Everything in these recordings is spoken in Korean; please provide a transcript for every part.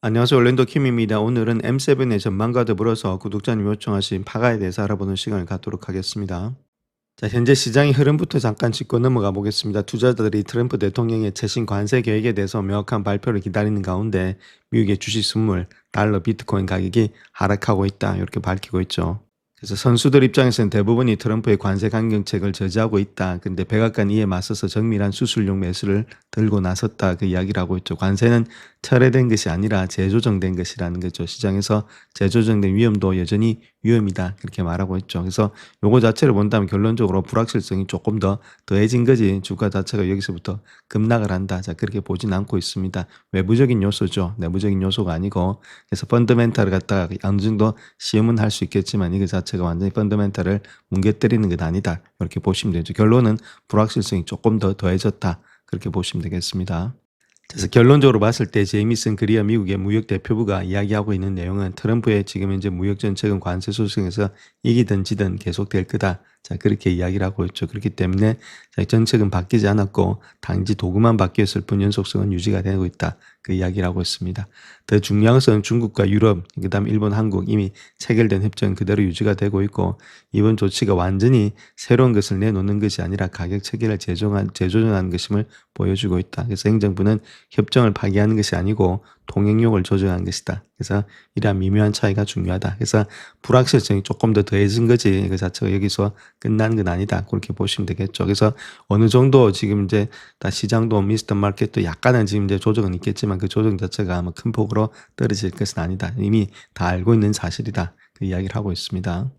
안녕하세요. orlando 킴입니다. 오늘은 M7의 전망과 더불어서 구독자님 요청하신 파가에 대해서 알아보는 시간을 갖도록 하겠습니다. 자, 현재 시장의 흐름부터 잠깐 짚고 넘어가 보겠습니다. 투자자들이 트럼프 대통령의 최신 관세 계획에 대해서 명확한 발표를 기다리는 가운데 미국의 주식 선물, 달러, 비트코인 가격이 하락하고 있다. 이렇게 밝히고 있죠. 그래서 선수들 입장에서는 대부분이 트럼프의 관세 강경책을 저지하고 있다. 근데 백악관 이에 맞서서 정밀한 수술용 매수를 들고 나섰다. 그 이야기를 하고 있죠. 관세는 철회된 것이 아니라 재조정된 것이라는 거죠. 시장에서 재조정된 위험도 여전히 위험이다. 그렇게 말하고 있죠. 그래서 요거 자체를 본다면 결론적으로 불확실성이 조금 더 더해진 거지 주가 자체가 여기서부터 급락을 한다. 자, 그렇게 보진 않고 있습니다. 외부적인 요소죠. 내부적인 요소가 아니고. 그래서 펀더멘탈을 갖다가 어느 정도 시험은 할 수 있겠지만 이거 자체가 완전히 펀더멘탈을 뭉개뜨리는 건 아니다. 이렇게 보시면 되죠. 결론은 불확실성이 조금 더 더해졌다. 그렇게 보시면 되겠습니다. 그래서 결론적으로 봤을 때 제이미슨 그리어 미국의 무역 대표부가 이야기하고 있는 내용은 트럼프의 지금 현재 무역 정책은 관세 소송에서 이기든 지든 계속될 거다. 자, 그렇게 이야기를 하고 있죠. 그렇기 때문에 정책은 바뀌지 않았고 단지 도구만 바뀌었을 뿐 연속성은 유지가 되고 있다. 그 이야기를 하고 있습니다. 더 중요한 것은 중국과 유럽, 그다음 일본, 한국 이미 체결된 협정은 그대로 유지가 되고 있고 이번 조치가 완전히 새로운 것을 내놓는 것이 아니라 가격 체계를 재조정하는 것임을 보여주고 있다. 그래서 행정부는 협정을 파기하는 것이 아니고 통행력을 조정한 것이다. 그래서 이러한 미묘한 차이가 중요하다. 그래서 불확실성이 조금 더 더해진 거지 그 자체가 여기서 끝나는 건 아니다. 그렇게 보시면 되겠죠. 그래서 어느 정도 지금 이제 다 시장도 미스터 마켓도 약간은 지금 이제 조정은 있겠지만 그 조정 자체가 아마 큰 폭으로 떨어질 것은 아니다. 이미 다 알고 있는 사실이다. 그 이야기를 하고 있습니다.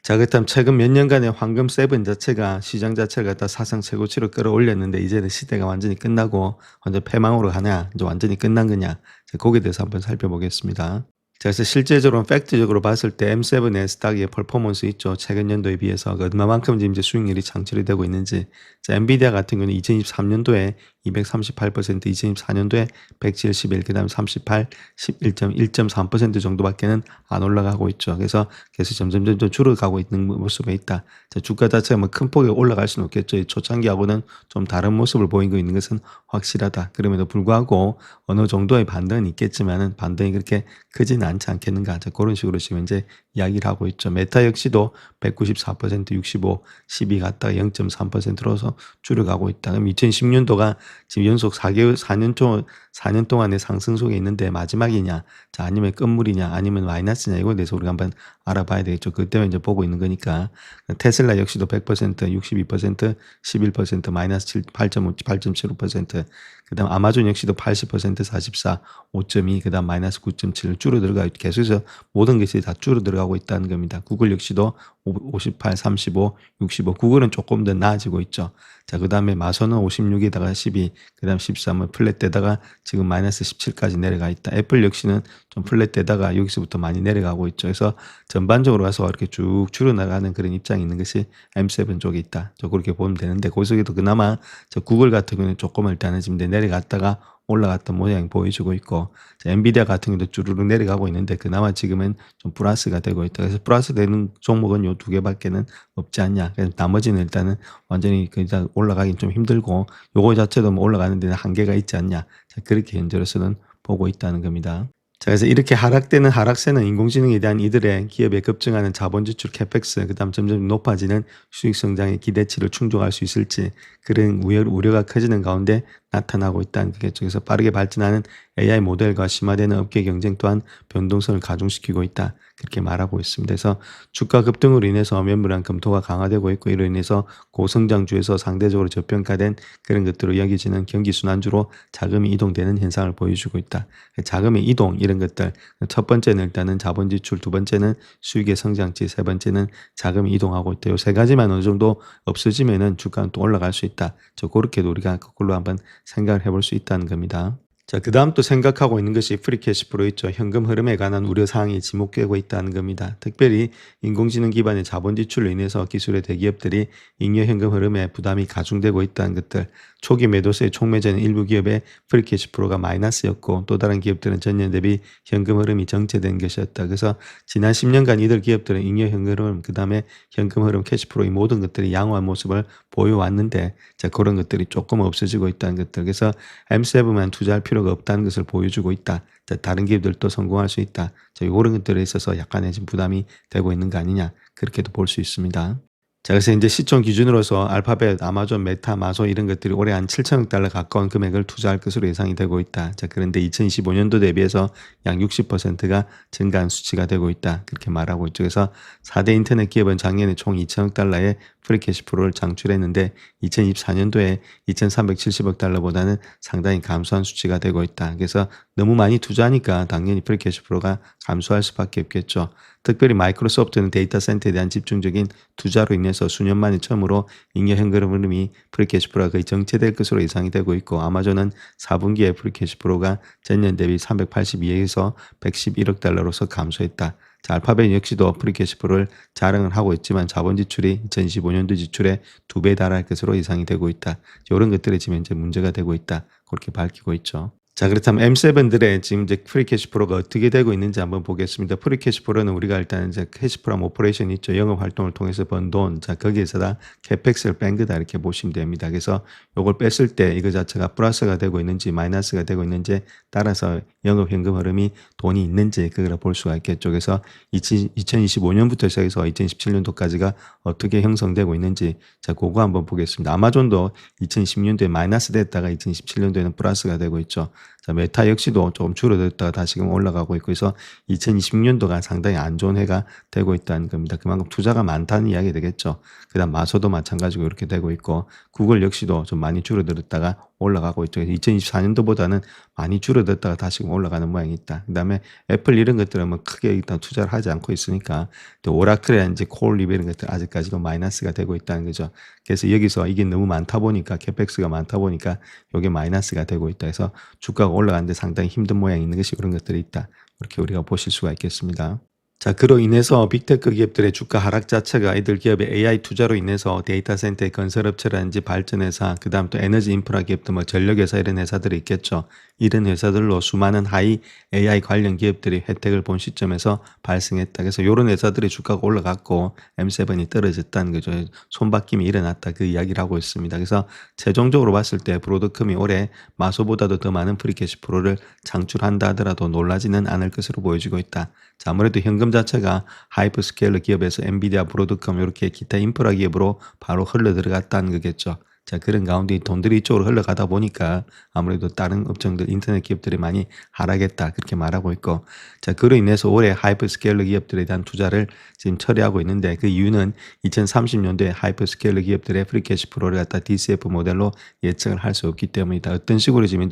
자, 그렇다면 최근 몇 년간의 황금 세븐 자체가 시장 자체를 갖다 사상 최고치로 끌어올렸는데 이제는 시대가 완전히 끝나고 완전 패망으로 가냐, 이제 완전히 끝난 거냐, 자, 거기에 대해서 한번 살펴보겠습니다. 자, 그래서 실제적으로 팩트적으로 봤을 때 M7의 스탁의 퍼포먼스 있죠. 최근 연도에 비해서 얼마만큼 지금 이제 수익률이 창출이 되고 있는지. 자, 엔비디아 같은 경우는 2023년도에 238%, 2024년도에 171, 그다음 38, 1.3% 정도밖에는 안 올라가고 있죠. 그래서 계속 점점 줄어가고 있는 모습에 있다. 자, 주가 자체가 뭐 큰 폭에 올라갈 수는 없겠죠. 초창기하고는 좀 다른 모습을 보이고 있는 것은 확실하다. 그럼에도 불구하고 어느 정도의 반등은 있겠지만은 반등이 그렇게 크지는 않지 않겠는가. 자, 그런 식으로 지금 이제 이야기를 하고 있죠. 메타 역시도 194%, 65, 12 갔다가 0.3%로서 줄여가고 있다. 그럼 2010년도가 지금 연속 4년 동안의 상승 속에 있는데 마지막이냐, 자, 아니면 끝물이냐, 아니면 마이너스냐, 이거에 대해서 우리가 한번 알아봐야 되겠죠. 그 때문에 이제 보고 있는 거니까. 테슬라 역시도 100%, 62%, 11%, 마이너스 8.5, 8.75%. 그 다음 아마존 역시도 80%, 44, 5.2, 그 다음 마이너스 9.7 줄어들어가 계속해서 모든 것이 다 줄어들어가고 있다는 겁니다. 구글 역시도 58, 35, 65. 구글은 조금 더 나아지고 있죠. 자, 그 다음에 마선은 56에다가 12, 그 다음 13은 플랫되다가 지금 마이너스 17까지 내려가 있다. 애플 역시는 좀 플랫되다가 여기서부터 많이 내려가고 있죠. 그래서 전반적으로 가서 이렇게 쭉 줄어나가는 그런 입장이 있는 것이 M7 쪽에 있다. 저 그렇게 보면 되는데, 거기서도 그나마 저 구글 같은 경우는 조금 일단은 지금 내려갔다가 올라갔던 모양이 보여주고 있고, 자, 엔비디아 같은 경우도 주르륵 내려가고 있는데 그나마 지금은 좀 플러스가 되고 있다. 그래서 플러스 되는 종목은 요 두 개밖에는 없지 않냐. 그래서 나머지는 일단은 완전히 그냥 올라가긴 좀 힘들고 요거 자체도 뭐 올라가는 데는 한계가 있지 않냐. 자, 그렇게 현재로서는 보고 있다는 겁니다. 자, 그래서 이렇게 하락되는 하락세는 인공지능에 대한 이들의 기업에 급증하는 자본 지출 캐펙스, 그다음 점점 높아지는 수익 성장의 기대치를 충족할 수 있을지 그런 우려가 커지는 가운데 나타나고 있다는 거겠죠. 그래서 빠르게 발전하는 AI 모델과 심화되는 업계 경쟁 또한 변동성을 가중시키고 있다. 그렇게 말하고 있습니다. 그래서 주가 급등으로 인해서 면밀한 검토가 강화되고 있고 이로 인해서 고성장주에서 상대적으로 저평가된 그런 것들로 여겨지는 경기 순환주로 자금이 이동되는 현상을 보여주고 있다. 자금의 이동 이런 것들, 첫 번째는 일단은 자본 지출, 두 번째는 수익의 성장치, 세 번째는 자금이 이동하고 있다. 요 세 가지만 어느 정도 없어지면은 주가는 또 올라갈 수 있다. 저 그렇게도 우리가 거꾸로 한번 생각을 해볼 수 있다는 겁니다. 자, 그 다음 또 생각하고 있는 것이 프리캐시프로 있죠. 현금 흐름에 관한 우려사항이 지목되고 있다는 겁니다. 특별히 인공지능 기반의 자본 지출로 인해서 기술의 대기업들이 잉여 현금 흐름에 부담이 가중되고 있다는 것들, 초기 매도세의 촉매제는 일부 기업의 프리캐시프로가 마이너스였고 또 다른 기업들은 전년 대비 현금 흐름이 정체된 것이었다. 그래서 지난 10년간 이들 기업들은 잉여 현금 흐름, 그 다음에 현금 흐름, 캐시프로 이 모든 것들이 양호한 모습을 보여왔는데, 자, 그런 것들이 조금 없어지고 있다는 것들. 그래서 M7만 투자할 필요 필요가 없다는 것을 보여주고 있다. 자, 다른 기업들도 성공할 수 있다. 자, 이런 것들에 있어서 약간의 지금 부담이 되고 있는 거 아니냐. 그렇게도 볼 수 있습니다. 자, 그래서 이제 시총 기준으로서 알파벳, 아마존, 메타, 마소 이런 것들이 올해 한 7천억 달러 가까운 금액을 투자할 것으로 예상이 되고 있다. 자, 그런데 2025년도 대비해서 약 60%가 증가한 수치가 되고 있다. 그렇게 말하고 있죠. 그래서 4대 인터넷 기업은 작년에 총 2천억 달러의 프리캐시 플로우를 창출했는데 2024년도에 2,370억 달러보다는 상당히 감소한 수치가 되고 있다. 그래서 너무 많이 투자하니까 당연히 프리캐시 플로우가 감소할 수밖에 없겠죠. 특별히 마이크로소프트는 데이터 센터에 대한 집중적인 투자로 인해서 수년 만에 처음으로 잉여 현금 흐름이 프리캐시 플로우가 거의 정체될 것으로 예상이 되고 있고, 아마존은 4분기에 프리캐시 플로우가 전년 대비 382억에서 111억 달러로서 감소했다. 자, 알파벳 역시도 프리캐시 플로우를 자랑을 하고 있지만 자본 지출이 2025년도 지출의 2배 달할 것으로 예상이 되고 있다. 이런 것들이 지금 현재 문제가 되고 있다. 그렇게 밝히고 있죠. 자, 그렇다면 M7들의 지금 이제 프리캐시 플로우가 어떻게 되고 있는지 한번 보겠습니다. 프리캐시 플로우는 우리가 일단 이제 캐시프롬 오퍼레이션 있죠. 영업 활동을 통해서 번 돈. 자, 거기에서다 캐펙스를 뺀 거다. 이렇게 보시면 됩니다. 그래서 요걸 뺐을 때 이거 자체가 플러스가 되고 있는지 마이너스가 되고 있는지 따라서 영업 현금 흐름이 돈이 있는지 그걸 볼 수가 있겠죠. 그래서 2025년부터 시작해서 2017년도까지가 어떻게 형성되고 있는지 자, 그거 한번 보겠습니다. 아마존도 2010년도에 마이너스 됐다가 2017년도에는 플러스가 되고 있죠. 자, 메타 역시도 조금 줄어들었다가 다시금 올라가고 있고 해서 2026년도가 상당히 안 좋은 해가 되고 있다는 겁니다. 그만큼 투자가 많다는 이야기 되겠죠. 그 다음 마소도 마찬가지고 이렇게 되고 있고, 구글 역시도 좀 많이 줄어들었다가 올라가고 있죠. 2024년도보다는 많이 줄어들었다가 다시금 올라가는 모양이 있다. 그 다음에 애플 이런 것들은 뭐 크게 일단 투자를 하지 않고 있으니까, 또 오라클이라든지 콜립 이런 것들 아직까지도 마이너스가 되고 있다는 거죠. 그래서 여기서 이게 너무 많다 보니까, 캐펙스가 많다 보니까 이게 마이너스가 되고 있다 해서 주가가 올라가는데 상당히 힘든 모양이 있는 것이 그런 것들이 있다. 이렇게 우리가 보실 수가 있겠습니다. 자, 그로 인해서 빅테크 기업들의 주가 하락 자체가 이들 기업의 AI 투자로 인해서 데이터 센터의 건설업체라든지 발전회사, 그 다음 또 에너지 인프라 기업들, 뭐 전력회사 이런 회사들이 있겠죠. 이런 회사들로 수많은 하이 AI 관련 기업들이 혜택을 본 시점에서 발생했다. 그래서 이런 회사들의 주가가 올라갔고 M7이 떨어졌다는 거죠. 손바뀜이 일어났다. 그 이야기를 하고 있습니다. 그래서 최종적으로 봤을 때 브로드컴이 올해 마소보다도 더 많은 프리캐시 플로우를 창출한다 하더라도 놀라지는 않을 것으로 보여지고 있다. 자, 아무래도 현금 자체가 하이퍼스케일러 기업에서 엔비디아, 브로드컴 이렇게 기타 인프라 기업으로 바로 흘러 들어갔다는 거겠죠. 자, 그런 가운데 돈들이 이쪽으로 흘러가다 보니까 아무래도 다른 업종들, 인터넷 기업들이 많이 하락했다. 그렇게 말하고 있고. 자, 그로 인해서 올해 하이퍼스케일러 기업들에 대한 투자를 지금 처리하고 있는데, 그 이유는 2030년도에 하이퍼스케일러 기업들의 프리캐시 플로우를 갖다 DCF 모델로 예측을 할 수 없기 때문이다. 어떤 식으로 지금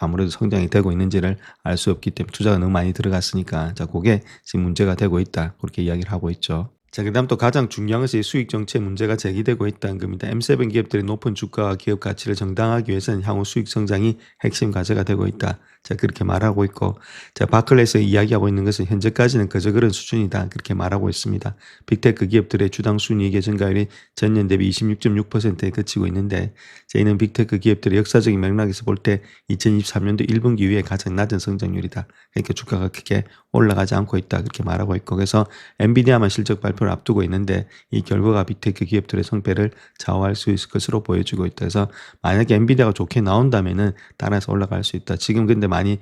아무래도 성장이 되고 있는지를 알 수 없기 때문에 투자가 너무 많이 들어갔으니까. 자, 그게 지금 문제가 되고 있다. 그렇게 이야기를 하고 있죠. 자, 그 다음 또 가장 중요한 것이 수익 정체 문제가 제기되고 있다는 겁니다. M7 기업들의 높은 주가와 기업 가치를 정당화하기 위해서는 향후 수익 성장이 핵심 과제가 되고 있다. 자, 그렇게 말하고 있고, 자, 바클레이에서 이야기하고 있는 것은 현재까지는 그저 그런 수준이다. 그렇게 말하고 있습니다. 빅테크 기업들의 주당 순이익의 증가율이 전년 대비 26.6%에 그치고 있는데, 저희는 빅테크 기업들의 역사적인 맥락에서 볼 때 2023년도 1분기 이후에 가장 낮은 성장률이다. 그러니까 주가가 크게 올라가지 않고 있다. 그렇게 말하고 있고, 그래서 엔비디아만 실적 발표를 앞두고 있는데 이 결과가 빅테크 기업들의 성패를 좌우할 수 있을 것으로 보여지고 있다. 그래서 만약에 엔비디아가 좋게 나온다면은 따라서 올라갈 수 있다. 지금 근데 많이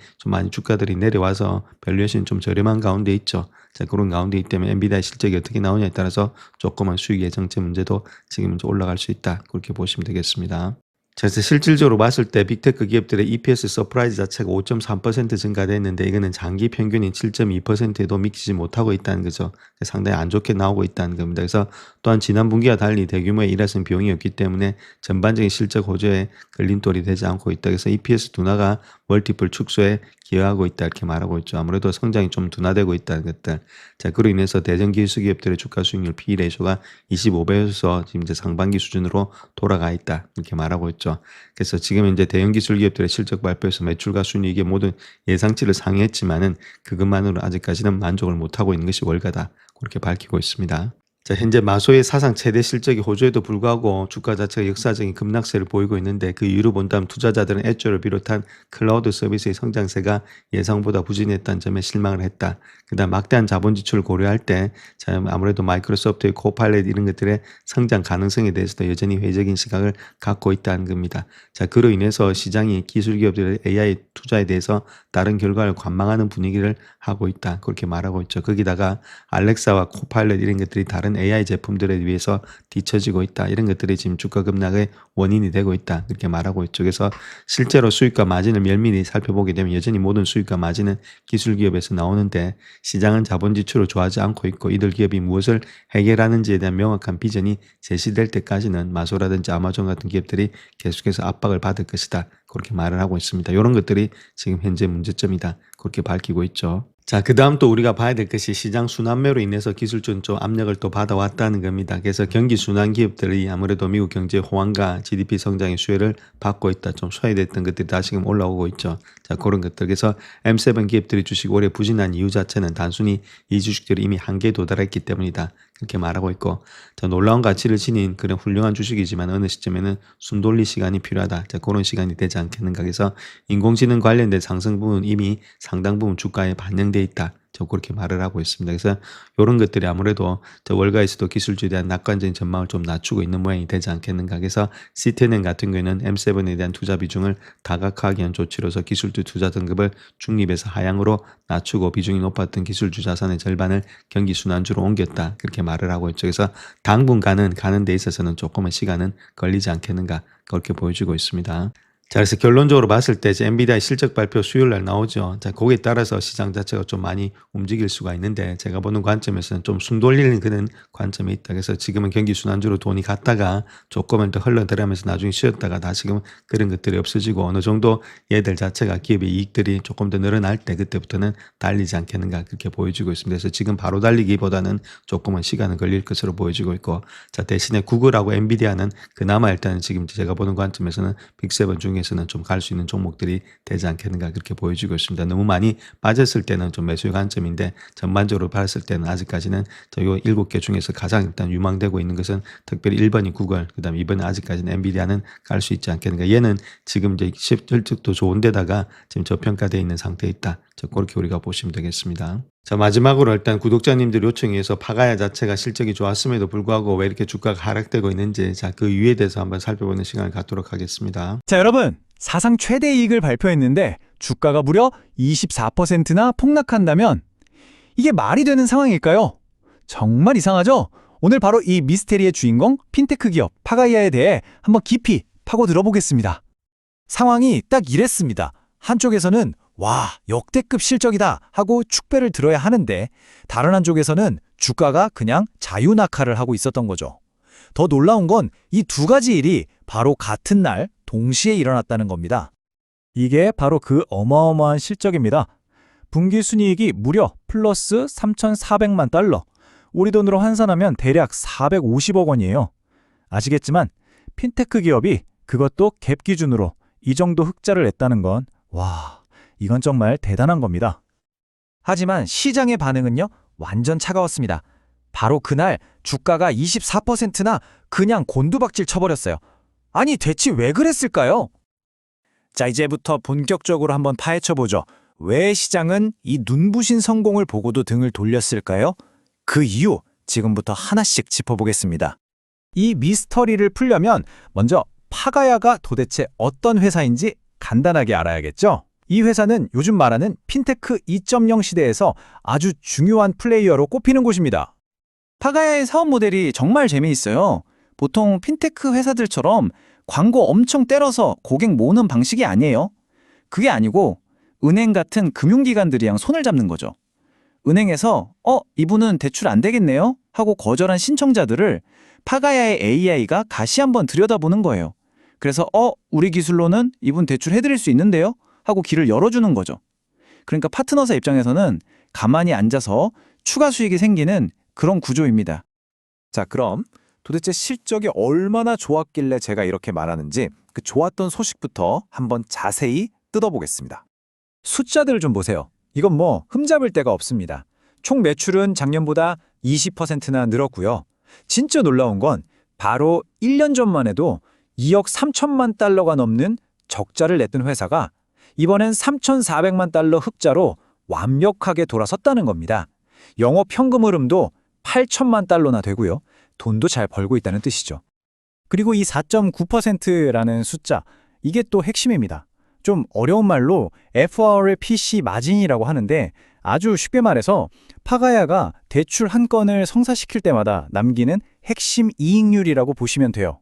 주가들이 내려와서 밸류에이션이 좀 저렴한 가운데 있죠. 자, 그런 가운데 있기 때문에 엔비디아의 실적이 어떻게 나오냐에 따라서 조그만 수익 예정치 문제도 지금 이제 올라갈 수 있다. 그렇게 보시면 되겠습니다. 자, 그래서 실질적으로 봤을 때 빅테크 기업들의 EPS 서프라이즈 자체가 5.3% 증가됐는데 이거는 장기 평균인 7.2%에도 미치지 못하고 있다는 거죠. 상당히 안 좋게 나오고 있다는 겁니다. 그래서 또한 지난 분기와 달리 대규모의 일회성 비용이 없기 때문에 전반적인 실적 호조에 걸림돌이 되지 않고 있다. 그래서 EPS 둔화가 멀티플 축소에 기여하고 있다 이렇게 말하고 있죠. 아무래도 성장이 좀 둔화되고 있다는 것들. 자, 그로 인해서 대전 기술 기업들의 주가 수익률 PE 레이쇼가 25배에서 지금 이제 상반기 수준으로 돌아가 있다 이렇게 말하고 있죠. 그래서 지금 이제 대형 기술 기업들의 실적 발표에서 매출과 순이익의 모든 예상치를 상회했지만은 그것만으로 아직까지는 만족을 못하고 있는 것이 월가다 그렇게 밝히고 있습니다. 자, 현재 마소의 사상 최대 실적이 호조에도 불구하고 주가 자체가 역사적인 급락세를 보이고 있는데 그 이유로 본다면 투자자들은 애초를 비롯한 클라우드 서비스의 성장세가 예상보다 부진했다는 점에 실망을 했다. 그다음 막대한 자본 지출을 고려할 때 자, 아무래도 마이크로소프트의 코파일럿 이런 것들의 성장 가능성에 대해서도 여전히 회의적인 시각을 갖고 있다는 겁니다. 자, 그로 인해서 시장이 기술 기업들의 AI 투자에 대해서 다른 결과를 관망하는 분위기를 하고 있다. 그렇게 말하고 있죠. 거기다가 알렉사와 코파일럿 이런 것들이 다른 AI 제품들에 비해서 뒤처지고 있다. 이런 것들이 지금 주가 급락의 원인이 되고 있다. 그렇게 말하고 있죠. 그래서 실제로 수익과 마진을 면밀히 살펴보게 되면 여전히 모든 수익과 마진은 기술 기업에서 나오는데 시장은 자본 지출을 좋아하지 않고 있고 이들 기업이 무엇을 해결하는지에 대한 명확한 비전이 제시될 때까지는 마소라든지 아마존 같은 기업들이 계속해서 압박을 받을 것이다. 그렇게 말을 하고 있습니다. 이런 것들이 지금 현재 문제점이다. 그렇게 밝히고 있죠. 자, 그 다음 또 우리가 봐야 될 것이 시장 순환매로 인해서 기술적인 좀 압력을 또 받아왔다는 겁니다. 그래서 경기 순환 기업들이 아무래도 미국 경제 호황과 GDP 성장의 수혜를 받고 있다. 좀 소외됐던 것들이 다시금 올라오고 있죠. 자, 그런 것들. 그래서 M7 기업들이 주식 올해 부진한 이유 자체는 단순히 이 주식들이 이미 한계에 도달했기 때문이다. 그렇게 말하고 있고, 자, 놀라운 가치를 지닌 그런 훌륭한 주식이지만 어느 시점에는 숨 돌릴 시간이 필요하다. 자, 그런 시간이 되지 않겠는가. 그래서 인공지능 관련된 상승 부분 이미 상당 부분 주가에 반영돼 있다. 저 그렇게 말을 하고 있습니다. 그래서 이런 것들이 아무래도 저 월가에서도 기술주에 대한 낙관적인 전망을 좀 낮추고 있는 모양이 되지 않겠는가. 그래서 시티은행 같은 경우에는 M7에 대한 투자 비중을 다각화하기 위한 조치로서 기술주 투자 등급을 중립에서 하향으로 낮추고 비중이 높았던 기술주 자산의 절반을 경기 순환주로 옮겼다. 그렇게 말을 하고 있죠. 그래서 당분간은 가는 데 있어서는 조금의 시간은 걸리지 않겠는가. 그렇게 보여주고 있습니다. 자, 그래서 결론적으로 봤을 때 이제 엔비디아의 실적 발표 수요일 날 나오죠. 자, 거기에 따라서 시장 자체가 좀 많이 움직일 수가 있는데 제가 보는 관점에서는 좀 숨 돌리는 그런 관점이 있다. 그래서 지금은 경기 순환주로 돈이 갔다가 조금은 더 흘러들어가면서 나중에 쉬었다가 다시금 그런 것들이 없어지고 어느 정도 얘들 자체가 기업의 이익들이 조금 더 늘어날 때 그때부터는 달리지 않겠는가 그렇게 보여지고 있습니다. 그래서 지금 바로 달리기보다는 조금은 시간은 걸릴 것으로 보여지고 있고 자, 대신에 구글하고 엔비디아는 그나마 일단은 지금 제가 보는 관점에서는 빅7 중에 에서는 좀 갈 수 있는 종목들이 되지 않겠는가 그렇게 보여지고 있습니다. 너무 많이 빠졌을 때는 좀 매수의 관점인데 전반적으로 봤을 때는 아직까지는 저희 7개 중에서 가장 일단 유망되고 있는 것은 특별히 1번이 구글, 그다음 2번은 아직까지는 엔비디아는 갈 수 있지 않겠는가. 얘는 지금 이제 실적도 좋은데다가 지금 저평가되어 있는 상태에 있다. 그렇게 우리가 보시면 되겠습니다. 자, 마지막으로 일단 구독자님들 요청에 의해서 파가야 자체가 실적이 좋았음에도 불구하고 왜 이렇게 주가가 하락되고 있는지 자, 그 이유에 대해서 한번 살펴보는 시간을 갖도록 하겠습니다. 자, 여러분, 사상 최대 이익을 발표했는데 주가가 무려 24%나 폭락한다면 이게 말이 되는 상황일까요? 정말 이상하죠? 오늘 바로 이 미스테리의 주인공 핀테크 기업 파가야에 대해 한번 깊이 파고 들어보겠습니다. 상황이 딱 이랬습니다. 한쪽에서는 와, 역대급 실적이다 하고 축배를 들어야 하는데 다른 한쪽에서는 주가가 그냥 자유낙하를 하고 있었던 거죠. 더 놀라운 건 이 두 가지 일이 바로 같은 날 동시에 일어났다는 겁니다. 이게 바로 그 어마어마한 실적입니다. 분기 순이익이 무려 플러스 3,400만 달러, 우리 돈으로 환산하면 대략 450억 원이에요. 아시겠지만 핀테크 기업이 그것도 갭 기준으로 이 정도 흑자를 냈다는 건 와, 이건 정말 대단한 겁니다. 하지만 시장의 반응은요, 완전 차가웠습니다. 바로 그날 주가가 24%나 그냥 곤두박질 쳐버렸어요. 아니, 대체 왜 그랬을까요? 자, 이제부터 본격적으로 한번 파헤쳐보죠. 왜 시장은 이 눈부신 성공을 보고도 등을 돌렸을까요? 그 이유 지금부터 하나씩 짚어보겠습니다. 이 미스터리를 풀려면 먼저 파가야가 도대체 어떤 회사인지 간단하게 알아야겠죠? 이 회사는 요즘 말하는 핀테크 2.0 시대에서 아주 중요한 플레이어로 꼽히는 곳입니다. 파가야의 사업 모델이 정말 재미있어요. 보통 핀테크 회사들처럼 광고 엄청 때려서 고객 모으는 방식이 아니에요. 그게 아니고 은행 같은 금융기관들이랑 손을 잡는 거죠. 은행에서 이분은 대출 안 되겠네요 하고 거절한 신청자들을 파가야의 AI가 다시 한번 들여다보는 거예요. 그래서 우리 기술로는 이분 대출 해드릴 수 있는데요 하고 길을 열어주는 거죠. 그러니까 파트너사 입장에서는 가만히 앉아서 추가 수익이 생기는 그런 구조입니다. 자, 그럼 도대체 실적이 얼마나 좋았길래 제가 이렇게 말하는지 그 좋았던 소식부터 한번 자세히 뜯어보겠습니다. 숫자들을 좀 보세요. 이건 흠잡을 데가 없습니다. 총 매출은 작년보다 20%나 늘었고요. 진짜 놀라운 건 바로 1년 전만 해도 2억 3천만 달러가 넘는 적자를 냈던 회사가 이번엔 3,400만 달러 흑자로 완벽하게 돌아섰다는 겁니다. 영업 현금 흐름도 8천만 달러나 되고요. 돈도 잘 벌고 있다는 뜻이죠. 그리고 이 4.9%라는 숫자, 이게 또 핵심입니다. 좀 어려운 말로 FRPC 마진이라고 하는데 아주 쉽게 말해서 파가야가 대출 한 건을 성사시킬 때마다 남기는 핵심 이익률이라고 보시면 돼요.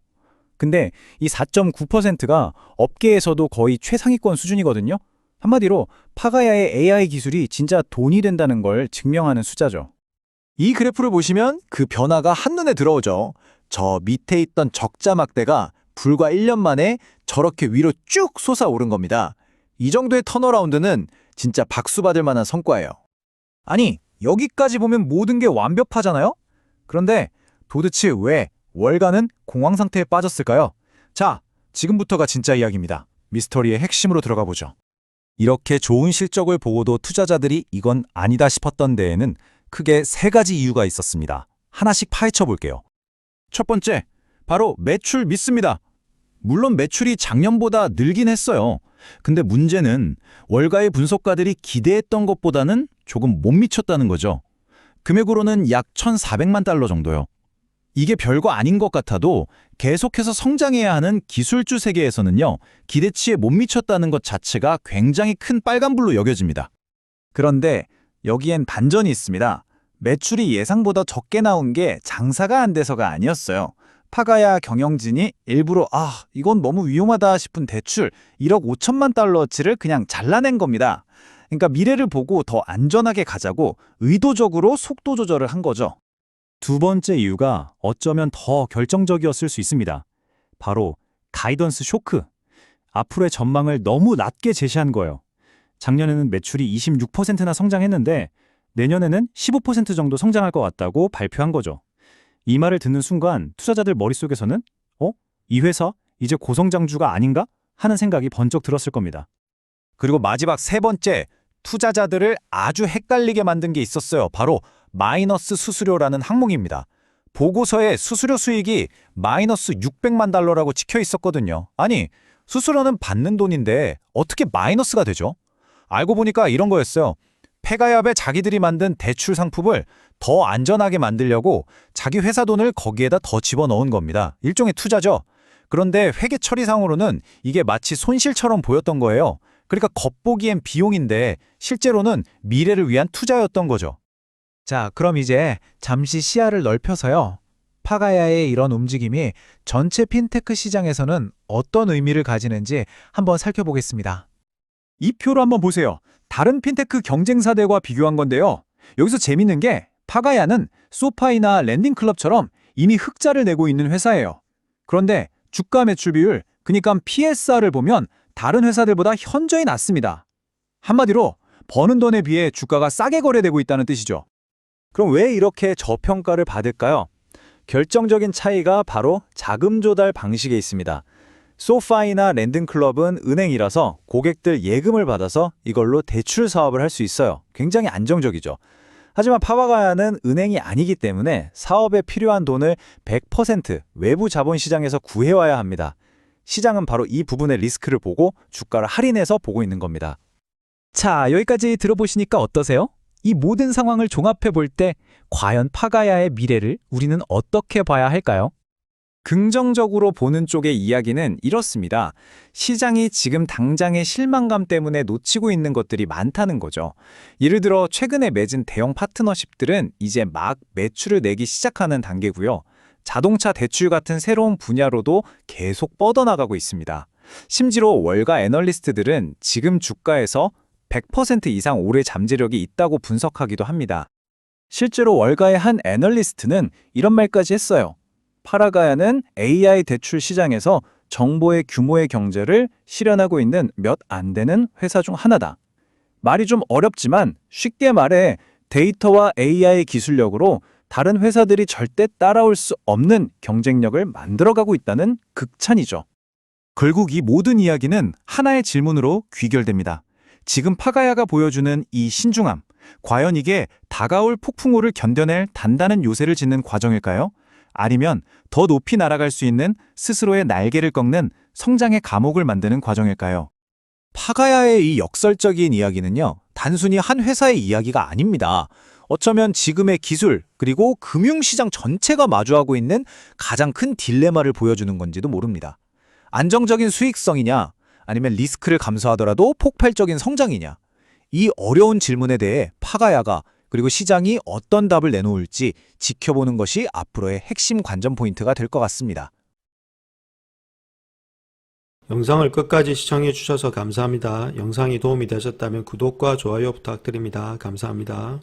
근데 이 4.9%가 업계에서도 거의 최상위권 수준이거든요. 한마디로 파가야의 AI 기술이 진짜 돈이 된다는 걸 증명하는 숫자죠. 이 그래프를 보시면 그 변화가 한눈에 들어오죠. 저 밑에 있던 적자 막대가 불과 1년 만에 저렇게 위로 쭉 솟아오른 겁니다. 이 정도의 턴어라운드는 진짜 박수 받을 만한 성과예요. 아니, 여기까지 보면 모든 게 완벽하잖아요? 그런데 도대체 왜 월가는 공황 상태에 빠졌을까요? 자, 지금부터가 진짜 이야기입니다. 미스터리의 핵심으로 들어가 보죠. 이렇게 좋은 실적을 보고도 투자자들이 이건 아니다 싶었던 데에는 크게 3가지 이유가 있었습니다. 하나씩 파헤쳐 볼게요. 첫 번째, 바로 매출 미스입니다. 물론 매출이 작년보다 늘긴 했어요. 근데 문제는 월가의 분석가들이 기대했던 것보다는 조금 못 미쳤다는 거죠. 금액으로는 약 1,400만 달러 정도요. 이게 별거 아닌 것 같아도 계속해서 성장해야 하는 기술주 세계에서는요, 기대치에 못 미쳤다는 것 자체가 굉장히 큰 빨간불로 여겨집니다. 그런데 여기엔 반전이 있습니다. 매출이 예상보다 적게 나온 게 장사가 안 돼서가 아니었어요. 파가야 경영진이 일부러 이건 너무 위험하다 싶은 대출 1억 5천만 달러치를 그냥 잘라낸 겁니다. 그러니까 미래를 보고 더 안전하게 가자고 의도적으로 속도 조절을 한 거죠. 두 번째 이유가 어쩌면 더 결정적이었을 수 있습니다. 바로 가이던스 쇼크. 앞으로의 전망을 너무 낮게 제시한 거예요. 작년에는 매출이 26%나 성장했는데 내년에는 15% 정도 성장할 것 같다고 발표한 거죠. 이 말을 듣는 순간 투자자들 머릿속에서는 이 회사 이제 고성장주가 아닌가? 하는 생각이 번쩍 들었을 겁니다. 그리고 마지막 세 번째, 투자자들을 아주 헷갈리게 만든 게 있었어요. 바로 마이너스 수수료라는 항목입니다. 보고서에 수수료 수익이 마이너스 600만 달러라고 찍혀 있었거든요. 아니, 수수료는 받는 돈인데 어떻게 마이너스가 되죠? 알고 보니까 이런 거였어요. 페가야베 자기들이 만든 대출 상품을 더 안전하게 만들려고 자기 회사 돈을 거기에다 더 집어넣은 겁니다. 일종의 투자죠. 그런데 회계 처리상으로는 이게 마치 손실처럼 보였던 거예요. 그러니까 겉보기엔 비용인데 실제로는 미래를 위한 투자였던 거죠. 자, 그럼 이제 잠시 시야를 넓혀서요. 파가야의 이런 움직임이 전체 핀테크 시장에서는 어떤 의미를 가지는지 한번 살펴보겠습니다. 이 표로 한번 보세요. 다른 핀테크 경쟁사들과 비교한 건데요. 여기서 재밌는 게 파가야는 소파이나 랜딩클럽처럼 이미 흑자를 내고 있는 회사예요. 그런데 주가 매출 비율, 그러니까 PSR을 보면 다른 회사들보다 현저히 낮습니다. 한마디로 버는 돈에 비해 주가가 싸게 거래되고 있다는 뜻이죠. 그럼 왜 이렇게 저평가를 받을까요? 결정적인 차이가 바로 자금 조달 방식에 있습니다. 소파이나 랜딩클럽은 은행이라서 고객들 예금을 받아서 이걸로 대출 사업을 할 수 있어요. 굉장히 안정적이죠. 하지만 파가야는 은행이 아니기 때문에 사업에 필요한 돈을 100% 외부 자본시장에서 구해와야 합니다. 시장은 바로 이 부분의 리스크를 보고 주가를 할인해서 보고 있는 겁니다. 자, 여기까지 들어보시니까 어떠세요? 이 모든 상황을 종합해 볼 때 과연 파가야의 미래를 우리는 어떻게 봐야 할까요? 긍정적으로 보는 쪽의 이야기는 이렇습니다. 시장이 지금 당장의 실망감 때문에 놓치고 있는 것들이 많다는 거죠. 예를 들어 최근에 맺은 대형 파트너십들은 이제 막 매출을 내기 시작하는 단계고요. 자동차 대출 같은 새로운 분야로도 계속 뻗어나가고 있습니다. 심지어 월가 애널리스트들은 지금 주가에서 100% 이상 오래 잠재력이 있다고 분석하기도 합니다. 실제로 월가의 한 애널리스트는 이런 말까지 했어요. 파가야는 AI 대출 시장에서 정보의 규모의 경제를 실현하고 있는 몇 안 되는 회사 중 하나다. 말이 좀 어렵지만 쉽게 말해 데이터와 AI 기술력으로 다른 회사들이 절대 따라올 수 없는 경쟁력을 만들어가고 있다는 극찬이죠. 결국 이 모든 이야기는 하나의 질문으로 귀결됩니다. 지금 파가야가 보여주는 이 신중함, 과연 이게 다가올 폭풍우를 견뎌낼 단단한 요새를 짓는 과정일까요? 아니면 더 높이 날아갈 수 있는 스스로의 날개를 꺾는 성장의 감옥을 만드는 과정일까요? 파가야의 이 역설적인 이야기는요, 단순히 한 회사의 이야기가 아닙니다. 어쩌면 지금의 기술 그리고 금융시장 전체가 마주하고 있는 가장 큰 딜레마를 보여주는 건지도 모릅니다. 안정적인 수익성이냐, 아니면 리스크를 감수하더라도 폭발적인 성장이냐. 이 어려운 질문에 대해 파가야가 그리고 시장이 어떤 답을 내놓을지 지켜보는 것이 앞으로의 핵심 관전 포인트가 될 것 같습니다. 영상을 끝까지 시청해 주셔서 감사합니다. 영상이 도움이 되셨다면 구독과 좋아요 부탁드립니다. 감사합니다.